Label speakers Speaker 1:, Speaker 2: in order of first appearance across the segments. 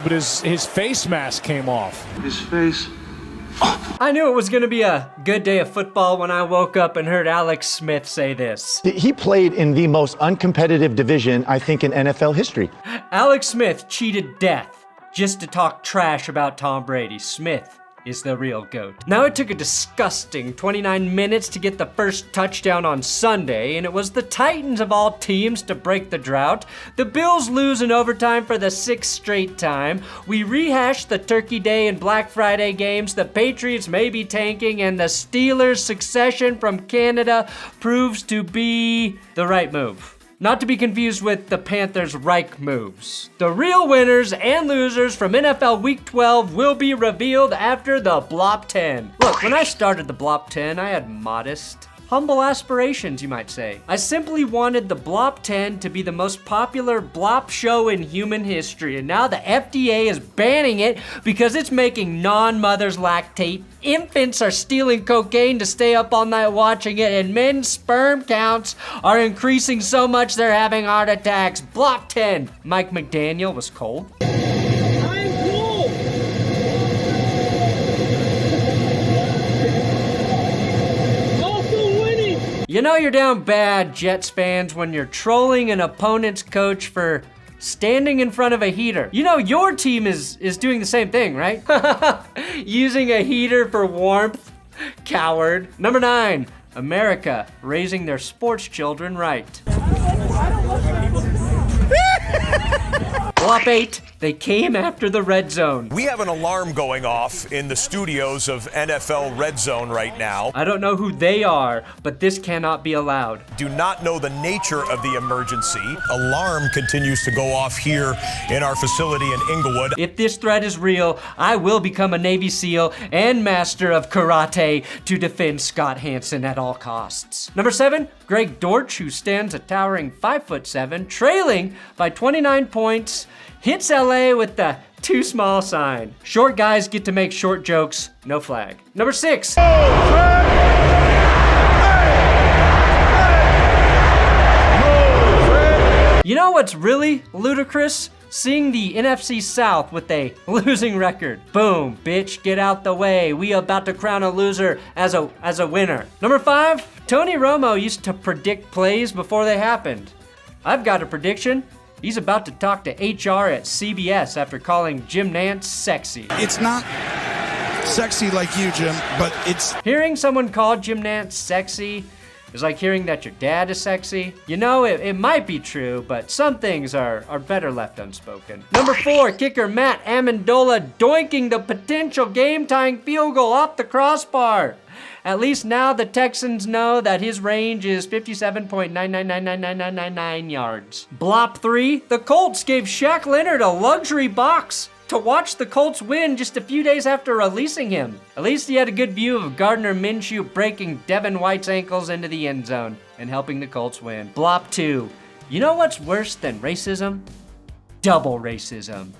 Speaker 1: But his face mask came off.
Speaker 2: His face.
Speaker 3: I knew it was going to be a good day of football when I woke up and heard Alex Smith say this.
Speaker 4: He played in the most uncompetitive division, I think, in NFL history.
Speaker 3: Alex Smith cheated death just to talk trash about Tom Brady. Smith is the real GOAT. Now, it took a disgusting 29 minutes to get the first touchdown on Sunday, and it was the Titans of all teams to break the drought. The Bills lose in overtime for the 6th straight time. We rehashed the Turkey Day and Black Friday games. The Patriots may be tanking, and the Steelers' succession from Canada proves to be the right move. Not to be confused with the Panthers' Reich moves. The real winners and losers from NFL Week 12 will be revealed after the Blop 10. Look, when I started the Blop 10, I had modest, humble aspirations, you might say. I simply wanted the Blop 10 to be the most popular Blop show in human history, and now the FDA is banning it because it's making non-mothers lactate. Infants are stealing cocaine to stay up all night watching it, and men's sperm counts are increasing so much they're having heart attacks. Blop 10. Mike McDaniel was cold.
Speaker 5: I'm cold. Also winning.
Speaker 3: You know you're down bad, Jets fans, when you're trolling an opponent's coach for standing in front of a heater. You know your team is doing the same thing, right? Using a heater for warmth. Coward. Number 9, America raising their sports children right. Flop 8, they came after the red zone.
Speaker 6: We have an alarm going off in the studios of NFL Red Zone right now.
Speaker 3: I don't know who they are, but this cannot be allowed.
Speaker 6: Do not know the nature of the emergency. Alarm continues to go off here in our facility in Inglewood.
Speaker 3: If this threat is real, I will become a Navy SEAL and master of karate to defend Scott Hansen at all costs. Number 7, Greg Dortch, who stands a towering 5'7", trailing by 29 points, hits LA with the too small sign. Short guys get to make short jokes, no flag. Number 6. You know what's really ludicrous? Seeing the NFC South with a losing record. Boom, bitch, get out the way. We about to crown a loser as a winner. Number 5, Tony Romo used to predict plays before they happened. I've got a prediction. He's about to talk to HR at CBS after calling Jim Nantz sexy.
Speaker 7: It's not sexy like you, Jim, but it's...
Speaker 3: Hearing someone call Jim Nantz sexy is like hearing that your dad is sexy. You know, it might be true, but some things are better left unspoken. Number 4, kicker Matt Amendola doinking the potential game-tying field goal off the crossbar. At least now the Texans know that his range is 57.9999999 yards. Blop 3, the Colts gave Shaq Leonard a luxury box to watch the Colts win just a few days after releasing him. At least he had a good view of Gardner Minshew breaking Devin White's ankles into the end zone and helping the Colts win. Blop 2, you know what's worse than racism? Double racism.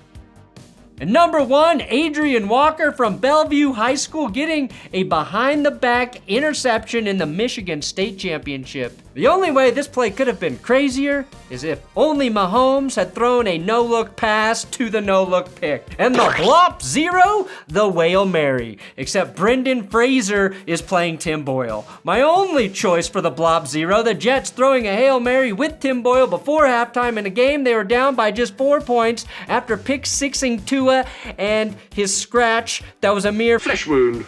Speaker 3: And number 1, Adrian Walker from Bellevue High School getting a behind-the-back interception in the Michigan State Championship. The only way this play could have been crazier is if only Mahomes had thrown a no-look pass to the no-look pick. And the Blop 0, the Whale Mary. Except Brendan Fraser is playing Tim Boyle. My only choice for the Blop 0, the Jets throwing a Hail Mary with Tim Boyle before halftime in a game they were down by just 4 points after pick-sixing Tua and his scratch that was a mere
Speaker 2: Flesh wound.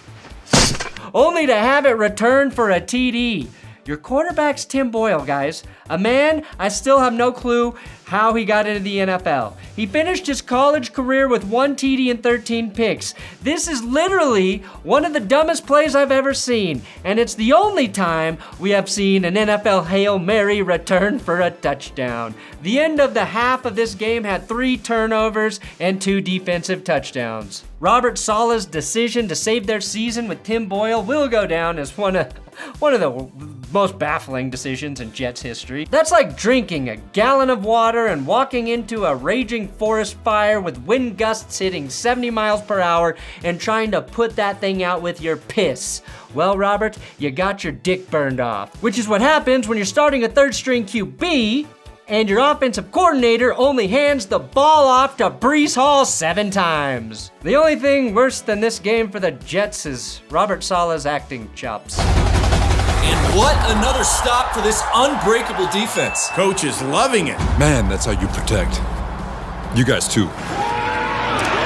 Speaker 3: only to have it returned for a TD. Your quarterback's Tim Boyle, guys. A man I still have no clue how he got into the NFL. He finished his college career with 1 TD and 13 picks. This is literally one of the dumbest plays I've ever seen, and it's the only time we have seen an NFL Hail Mary return for a touchdown. The end of the half of this game had 3 turnovers and 2 defensive touchdowns. Robert Saleh's decision to save their season with Tim Boyle will go down as one of the most baffling decisions in Jets history. That's like drinking a gallon of water and walking into a raging forest fire with wind gusts hitting 70 miles per hour and trying to put that thing out with your piss. Well, Robert, you got your dick burned off, which is what happens when you're starting a third string QB and your offensive coordinator only hands the ball off to Breece Hall 7 times. The only thing worse than this game for the Jets is Robert Saleh's acting chops.
Speaker 2: And what another stop for this unbreakable defense.
Speaker 7: Coach is loving it.
Speaker 8: Man, that's how you protect. You guys too.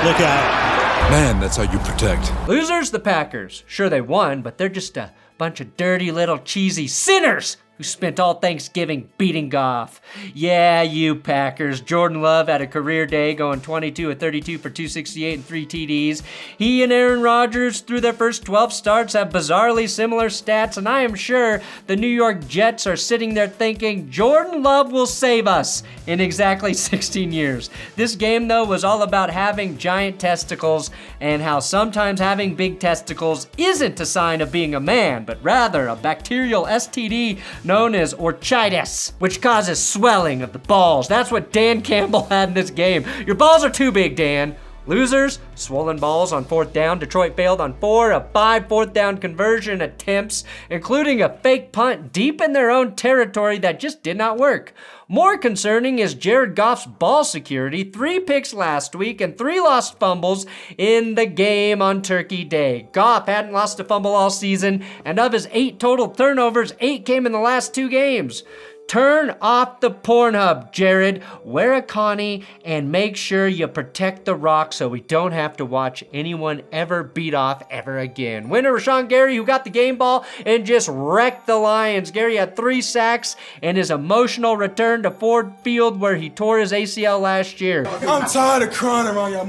Speaker 5: Look out.
Speaker 8: Man, that's how you protect.
Speaker 3: Losers, the Packers. Sure, they won, but they're just a bunch of dirty little cheesy sinners who spent all Thanksgiving beating Goff. Yeah, you Packers. Jordan Love had a career day going 22 of 32 for 268 and 3 TDs. He and Aaron Rodgers, through their first 12 starts, have bizarrely similar stats, and I am sure the New York Jets are sitting there thinking, Jordan Love will save us in exactly 16 years. This game, though, was all about having giant testicles and how sometimes having big testicles isn't a sign of being a man, but rather a bacterial STD known as orchitis, which causes swelling of the balls. That's what Dan Campbell had in this game. Your balls are too big, Dan. Losers, swollen balls on 4th down. Detroit failed on 4 of 5 4th down conversion attempts, including a fake punt deep in their own territory that just did not work. More concerning is Jared Goff's ball security. 3 picks last week and 3 lost fumbles in the game on Turkey Day. Goff hadn't lost a fumble all season, and of his 8 total turnovers, 8 came in the last 2 games. Turn off the Pornhub, Jared. Wear a Connie and make sure you protect the rock so we don't have to watch anyone ever beat off ever again. Winner Rashawn Gary, who got the game ball and just wrecked the Lions. Gary had 3 sacks and his emotional return to Ford Field where he tore his ACL last year.
Speaker 7: I'm tired of crying around y'all.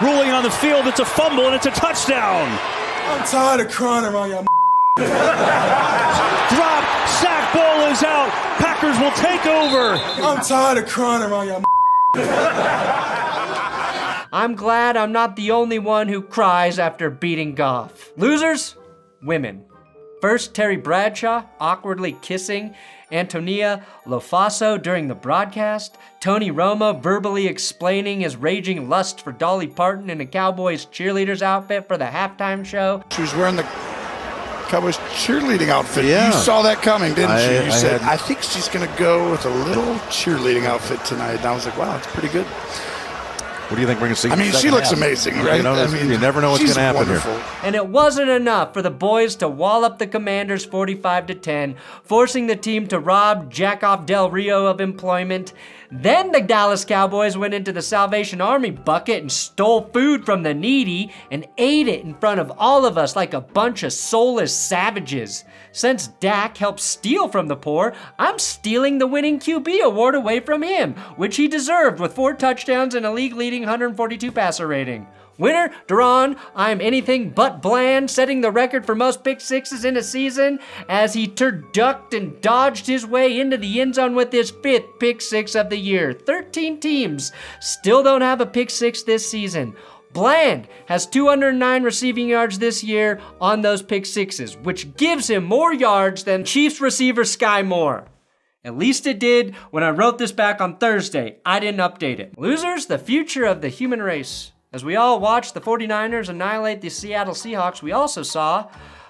Speaker 5: Ruling on the field, it's a fumble and it's a touchdown.
Speaker 7: I'm tired of crying around y'all.
Speaker 5: Drop, sack, ball is out. Packers will take over.
Speaker 7: I'm tired of crying around y'all.
Speaker 3: I'm glad I'm not the only one who cries after beating Goff. Losers, women. First, Terry Bradshaw awkwardly kissing Antonia Lofaso during the broadcast. Tony Romo verbally explaining his raging lust for Dolly Parton in a Cowboys cheerleader's outfit for the halftime show.
Speaker 7: She was wearing the Cowboys cheerleading outfit.
Speaker 9: Yeah.
Speaker 7: You saw that coming, didn't you? You said,
Speaker 9: had-
Speaker 7: I think she's going to go with a little cheerleading outfit tonight. And I was like, wow, it's pretty good.
Speaker 9: What do you think we're going to see?
Speaker 7: I mean, she looks amazing, right?
Speaker 9: You know,
Speaker 7: I mean,
Speaker 9: you never know what's
Speaker 7: she's
Speaker 9: going to happen
Speaker 7: wonderful.
Speaker 9: here.
Speaker 3: And it wasn't enough for the boys to wallop the Commanders 45-10, forcing the team to rob Jackoff Del Rio of employment. Then the Dallas Cowboys went into the Salvation Army bucket and stole food from the needy and ate it in front of all of us like a bunch of soulless savages. Since Dak helped steal from the poor, I'm stealing the winning QB award away from him, which he deserved with 4 touchdowns and a league-leading 142 passer rating. Winner, Duran, I'm anything but bland, setting the record for most pick sixes in a season as he turducked and dodged his way into the end zone with his 5th pick six of the year. 13 teams still don't have a pick six this season. Bland has 209 receiving yards this year on those pick sixes, which gives him more yards than Chiefs receiver Sky Moore. At least it did when I wrote this back on Thursday. I didn't update it. Losers, the future of the human race. As we all watched the 49ers annihilate the Seattle Seahawks, we also saw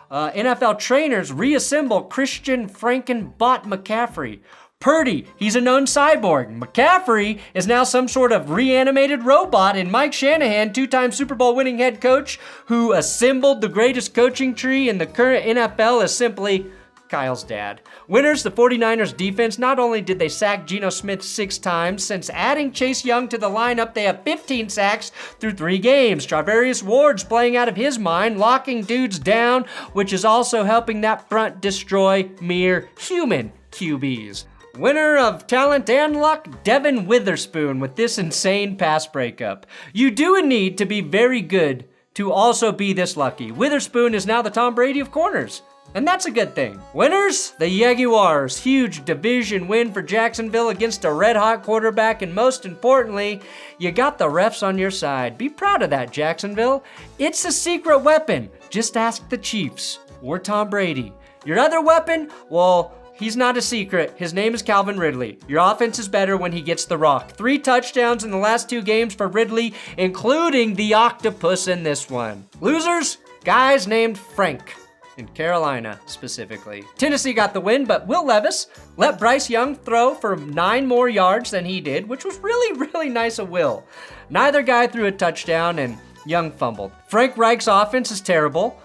Speaker 3: NFL trainers reassemble Christian Frankenbot McCaffrey. Purdy, he's a known cyborg. McCaffrey is now some sort of reanimated robot, and Mike Shanahan, 2-time Super Bowl winning head coach who assembled the greatest coaching tree in the current NFL, is simply Kyle's dad. Winners, the 49ers defense. Not only did they sack Geno Smith 6 times, since adding Chase Young to the lineup, they have 15 sacks through 3 games. Travarius Ward's playing out of his mind, locking dudes down, which is also helping that front destroy mere human QBs. Winner of talent and luck, Devin Witherspoon with this insane pass breakup. You do need to be very good to also be this lucky. Witherspoon is now the Tom Brady of corners. And that's a good thing. Winners, the Jaguars. Huge division win for Jacksonville against a red-hot quarterback, and most importantly, you got the refs on your side. Be proud of that, Jacksonville. It's a secret weapon. Just ask the Chiefs or Tom Brady. Your other weapon? Well, he's not a secret. His name is Calvin Ridley. Your offense is better when he gets the rock. 3 touchdowns in the last 2 games for Ridley, including the octopus in this one. Losers, guys named Frank. in Carolina specifically. Tennessee got the win, but Will Levis let Bryce Young throw for 9 more yards than he did, which was really nice of Will. Neither guy threw a touchdown, and Young fumbled. Frank Reich's offense is terrible.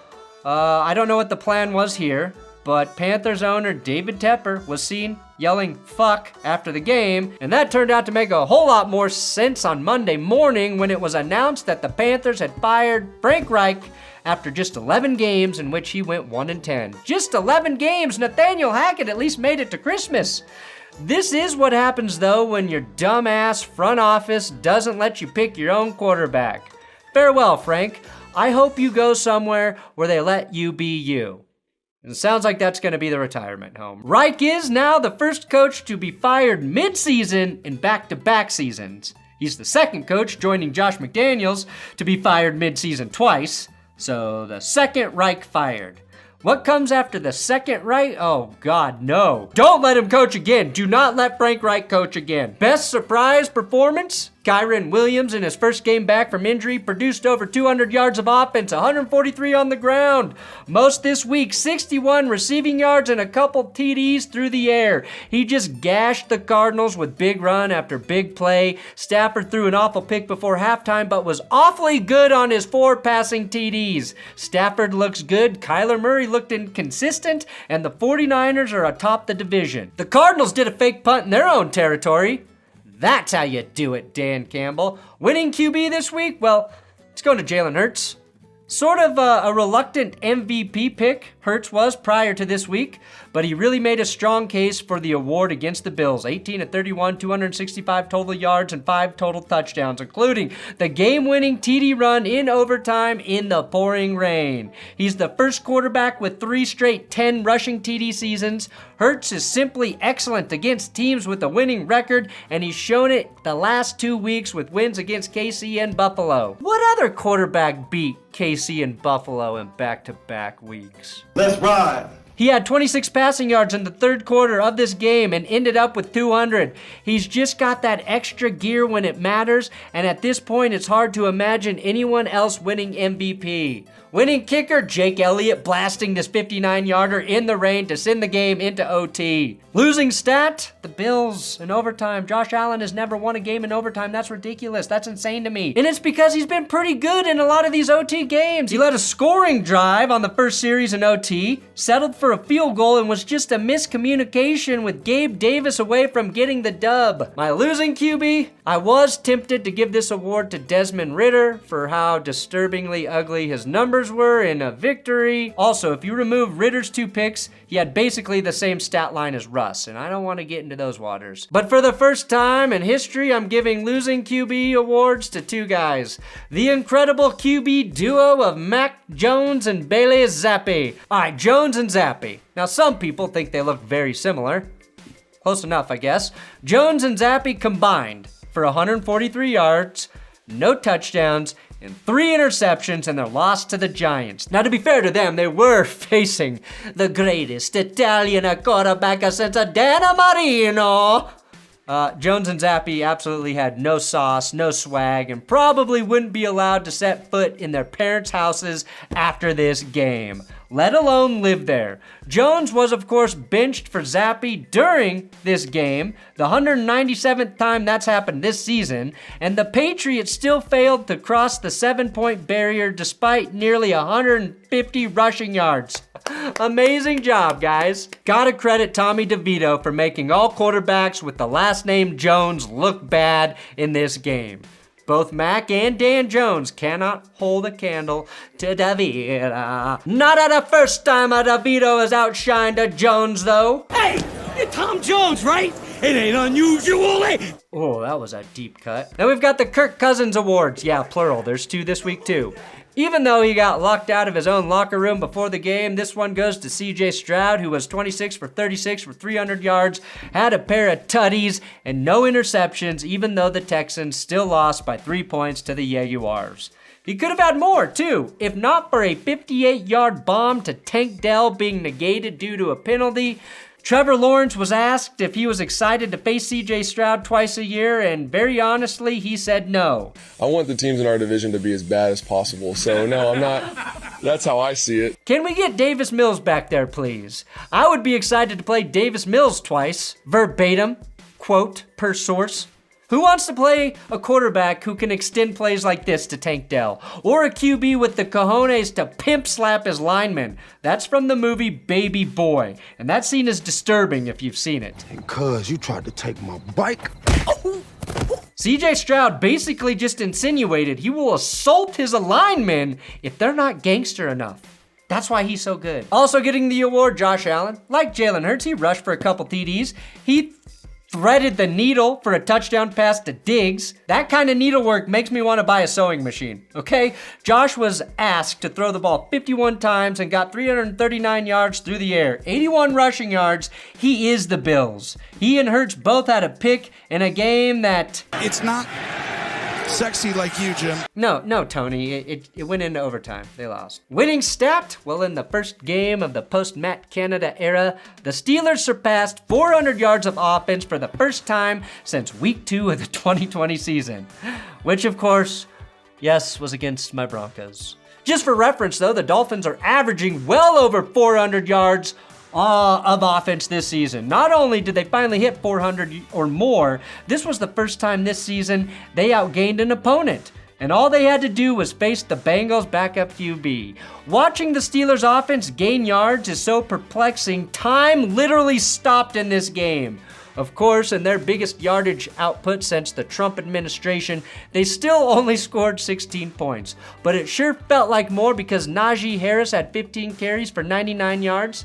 Speaker 3: I don't know what the plan was here, but Panthers owner David Tepper was seen yelling "fuck" after the game, and that turned out to make a whole lot more sense on Monday morning when it was announced that the Panthers had fired Frank Reich after just 11 games in which he went 1-10. Just 11 games! Nathaniel Hackett at least made it to Christmas. This is what happens though when your dumbass front office doesn't let you pick your own quarterback. Farewell, Frank. I hope you go somewhere where they let you be you. And it sounds like that's going to be the retirement home. Reich is now the first coach to be fired mid-season in back-to-back seasons. He's the second coach, joining Josh McDaniels, to be fired mid-season twice. So the second Reich fired. What comes after the second Reich? Oh God, no. Don't let him coach again. Do not let Frank Reich coach again. Best surprise performance? Kyren Williams, in his first game back from injury, produced over 200 yards of offense, 143 on the ground. Most this week, 61 receiving yards and a couple TDs through the air. He just gashed the Cardinals with big run after big play. Stafford threw an awful pick before halftime, but was awfully good on his 4 passing TDs. Stafford looks good, Kyler Murray looked inconsistent, and the 49ers are atop the division. The Cardinals did a fake punt in their own territory. That's how you do it, Dan Campbell. Winning QB this week? Well, it's going to Jalen Hurts. Sort of a reluctant MVP pick, Hurts was prior to this week, but he really made a strong case for the award against the Bills. 18-31, 265 total yards and 5 total touchdowns, including the game-winning TD run in overtime in the pouring rain. He's the first quarterback with 3 straight 10 rushing TD seasons. Hurts is simply excellent against teams with a winning record, and he's shown it the last 2 weeks with wins against KC and Buffalo. What other quarterback beat KC and Buffalo in back-to-back weeks?
Speaker 5: Let's ride.
Speaker 3: He had 26 passing yards in the third quarter of this game and ended up with 200. He's just got that extra gear when it matters, and at this point it's hard to imagine anyone else winning MVP. Winning kicker, Jake Elliott blasting this 59-yarder in the rain to send the game into OT. Losing stat, the Bills in overtime. Josh Allen has never won a game in overtime. That's ridiculous. That's insane to me. And it's because he's been pretty good in a lot of these OT games. He led a scoring drive on the first series in OT, settled for a field goal, and was just a miscommunication with Gabe Davis away from getting the dub. My losing QB, I was tempted to give this award to Desmond Ridder for how disturbingly ugly his numbers were in a victory. Also, if you remove Ridder's 2 picks, he had basically the same stat line as Russ, and I don't want to get into those waters. But for the first time in history, I'm giving losing QB awards to 2 guys. The incredible QB duo of Mac Jones and Bailey Zappi. Alright, Jones and Zappi. Now, some people think they look very similar. Close enough, I guess. Jones and Zappi combined for 143 yards, no touchdowns, and 3 interceptions in their loss to the Giants. Now, to be fair to them, they were facing the greatest Italian quarterback since Dan Marino. Jones and Zappi absolutely had no sauce, no swag, and probably wouldn't be allowed to set foot in their parents' houses after this game, let alone live there. Jones was, of course, benched for Zappi during this game, the 197th time that's happened this season, and the Patriots still failed to cross the 7-point barrier despite nearly 150 rushing yards. Amazing job, guys. Gotta credit Tommy DeVito for making all quarterbacks with the last name Jones look bad in this game. Both Mac and Dan Jones cannot hold a candle to DeVito. Not at the first time a DeVito has outshined a Jones, though.
Speaker 5: Hey, you're Tom Jones, right? It ain't unusual, eh?
Speaker 3: Oh, that was a deep cut. Then we've got the Kirk Cousins Awards. Yeah, plural. There's 2 this week, too. Even though he got locked out of his own locker room before the game, this one goes to CJ Stroud, who was 26 for 36 for 300 yards, had a pair of tutties, and no interceptions, even though the Texans still lost by 3 points to the Jaguars. He could have had more, too, if not for a 58-yard bomb to Tank Dell being negated due to a penalty. Trevor Lawrence was asked if he was excited to face CJ Stroud twice a year, and very honestly, he said no.
Speaker 10: I want the teams in our division to be as bad as possible, so no, I'm That's how I see it.
Speaker 3: Can we get Davis Mills back there, please? I would be excited to play Davis Mills twice, verbatim, quote, per source. Who wants to play a quarterback who can extend plays like this to Tank Dell? Or a QB with the cojones to pimp slap his lineman? That's from the movie Baby Boy, and that scene is disturbing if you've seen it.
Speaker 11: And cuz you tried to take my bike.
Speaker 3: CJ Stroud basically just insinuated he will assault his linemen if they're not gangster enough. That's why he's so good. Also getting the award, Josh Allen. Like Jalen Hurts, he rushed for a couple TDs. He threaded the needle for a touchdown pass to Diggs. That kind of needlework makes me want to buy a sewing machine, okay? Josh was asked to throw the ball 51 times and got 339 yards through the air, 81 rushing yards. He is the Bills. He and Hurts both had a pick in a game that...
Speaker 12: It's not sexy like you, Jim.
Speaker 3: No, Tony. It went into overtime. They lost. Winning stat? Well, in the first game of the post-Matt Canada era, the Steelers surpassed 400 yards of offense for the first time since week 2 of the 2020 season. Which, of course, yes, was against my Broncos. Just for reference, though, the Dolphins are averaging well over 400 yards of offense this season. Not only did they finally hit 400 or more, this was the first time this season they outgained an opponent. And all they had to do was face the Bengals backup QB. Watching the Steelers offense gain yards is so perplexing, time literally stopped in this game. Of course, in their biggest yardage output since the Trump administration, they still only scored 16 points. But it sure felt like more because Najee Harris had 15 carries for 99 yards.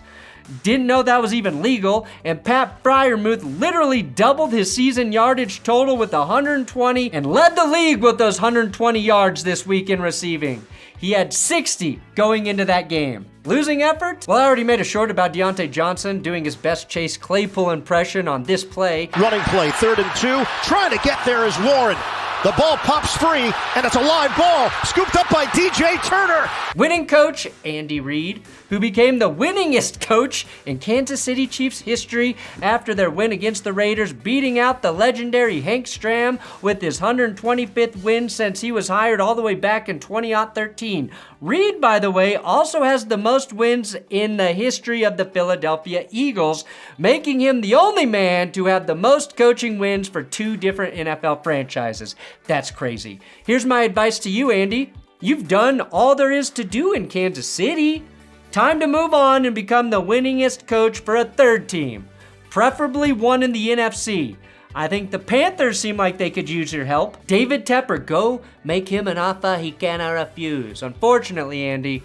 Speaker 3: Didn't know that was even legal, and Pat Freiermuth literally doubled his season yardage total with 120 and led the league with those 120 yards this week in receiving. He had 60 going into that game. Losing effort? Well, I already made a short about Deontay Johnson doing his best Chase Claypool impression on this play.
Speaker 13: Running play, 3rd and 2. Trying to get there is Warren. The ball pops free, and it's a live ball, scooped up by DJ Turner.
Speaker 3: Winning coach, Andy Reid, who became the winningest coach in Kansas City Chiefs history after their win against the Raiders, beating out the legendary Hank Stram with his 125th win since he was hired all the way back in 2013. Reid, by the way, also has the most wins in the history of the Philadelphia Eagles, making him the only man to have the most coaching wins for 2 different NFL franchises. That's crazy. Here's my advice to you, Andy. You've done all there is to do in Kansas City. Time to move on and become the winningest coach for a 3rd team, preferably one in the NFC. I think the Panthers seem like they could use your help. David Tepper, go make him an offer he cannot refuse. Unfortunately, Andy,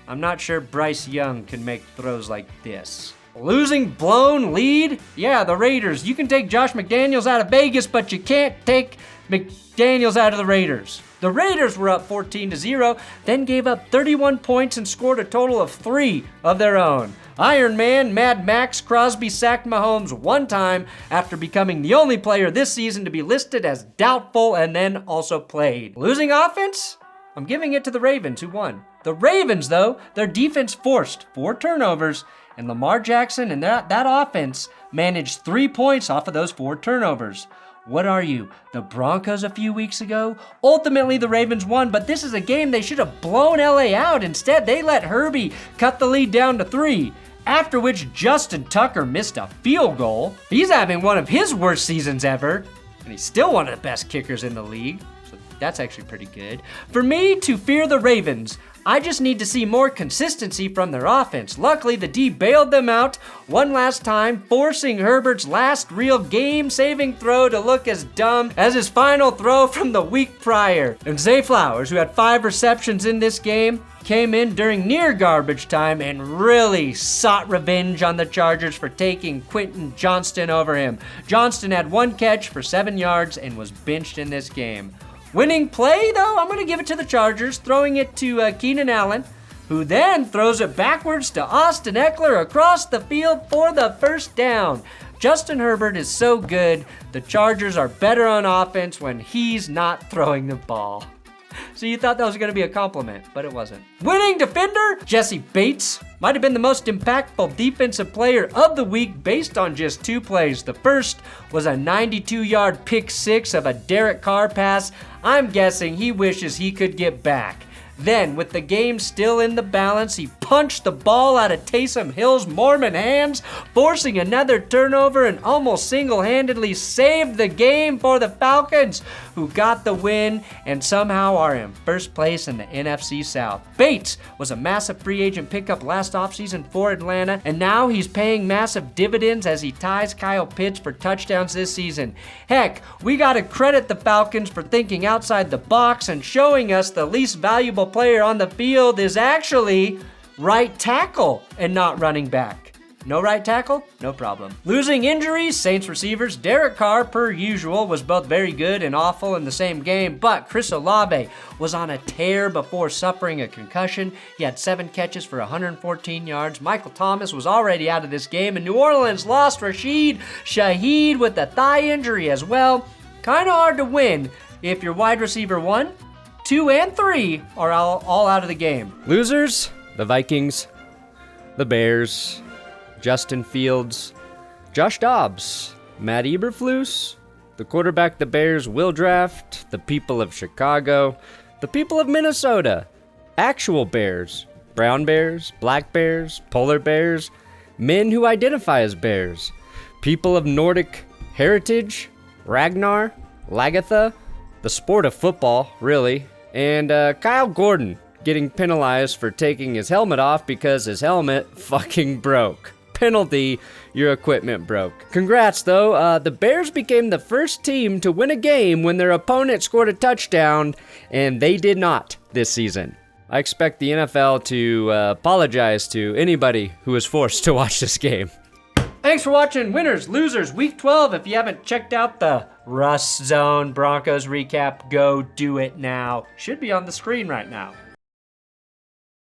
Speaker 3: I'm not sure Bryce Young can make throws like this. Losing blown lead? Yeah, the Raiders. You can take Josh McDaniels out of Vegas, but you can't take McDaniels out of the Raiders. The Raiders were up 14-0, then gave up 31 points and scored a total of 3 of their own. Iron Man, Mad Max Crosby sacked Mahomes 1 time after becoming the only player this season to be listed as doubtful and then also played. Losing offense? I'm giving it to the Ravens, who won. The Ravens, though, their defense forced 4 turnovers, and Lamar Jackson and that offense managed 3 points off of those 4 turnovers. What are you, the Broncos a few weeks ago? Ultimately, the Ravens won, but this is a game they should have blown LA out. Instead, they let Herbie cut the lead down to 3, after which Justin Tucker missed a field goal. He's having one of his worst seasons ever, and he's still one of the best kickers in the league, so that's actually pretty good. For me to fear the Ravens, I just need to see more consistency from their offense. Luckily, the D bailed them out one last time, forcing Herbert's last real game-saving throw to look as dumb as his final throw from the week prior. And Zay Flowers, who had 5 receptions in this game, came in during near garbage time and really sought revenge on the Chargers for taking Quentin Johnston over him. Johnston had 1 catch for 7 yards and was benched in this game. Winning play, though, I'm going to give it to the Chargers, throwing it to Keenan Allen, who then throws it backwards to Austin Eckler across the field for the first down. Justin Herbert is so good, the Chargers are better on offense when he's not throwing the ball. So you thought that was going to be a compliment, but it wasn't. Winning defender, Jesse Bates, might have been the most impactful defensive player of the week based on just 2 plays. The first was a 92-yard pick 6 of a Derek Carr pass. I'm guessing he wishes he could get back. Then, with the game still in the balance, he punched the ball out of Taysom Hill's Mormon hands, forcing another turnover and almost single-handedly saved the game for the Falcons, who got the win and somehow are in first place in the NFC South. Bates was a massive free agent pickup last offseason for Atlanta, and now he's paying massive dividends as he ties Kyle Pitts for touchdowns this season. Heck, we gotta credit the Falcons for thinking outside the box and showing us the least valuable player on the field is actually right tackle and not running back. No right tackle? No problem. Losing injuries, Saints receivers Derek Carr, per usual, was both very good and awful in the same game, but Chris Olave was on a tear before suffering a concussion. He had 7 catches for 114 yards. Michael Thomas was already out of this game, and New Orleans lost Rashid Shaheed with a thigh injury as well. Kinda hard to win if your wide receiver 1, 2, and 3 are all out of the game. Losers, the Vikings, the Bears, Justin Fields, Josh Dobbs, Matt Eberflus, the quarterback the Bears will draft, the people of Chicago, the people of Minnesota, actual bears, brown bears, black bears, polar bears, men who identify as bears, people of Nordic heritage, Ragnar, Lagatha, the sport of football, really, and Kyle Gordon getting penalized for taking his helmet off because his helmet fucking broke. Penalty, your equipment broke. Congrats though, the Bears became the first team to win a game when their opponent scored a touchdown, and they did not this season. I expect the NFL to apologize to anybody who was forced to watch this game. Thanks for watching Winners, Losers, Week 12. If you haven't checked out the Rust Zone Broncos recap, go do it now. Should be on the screen right now.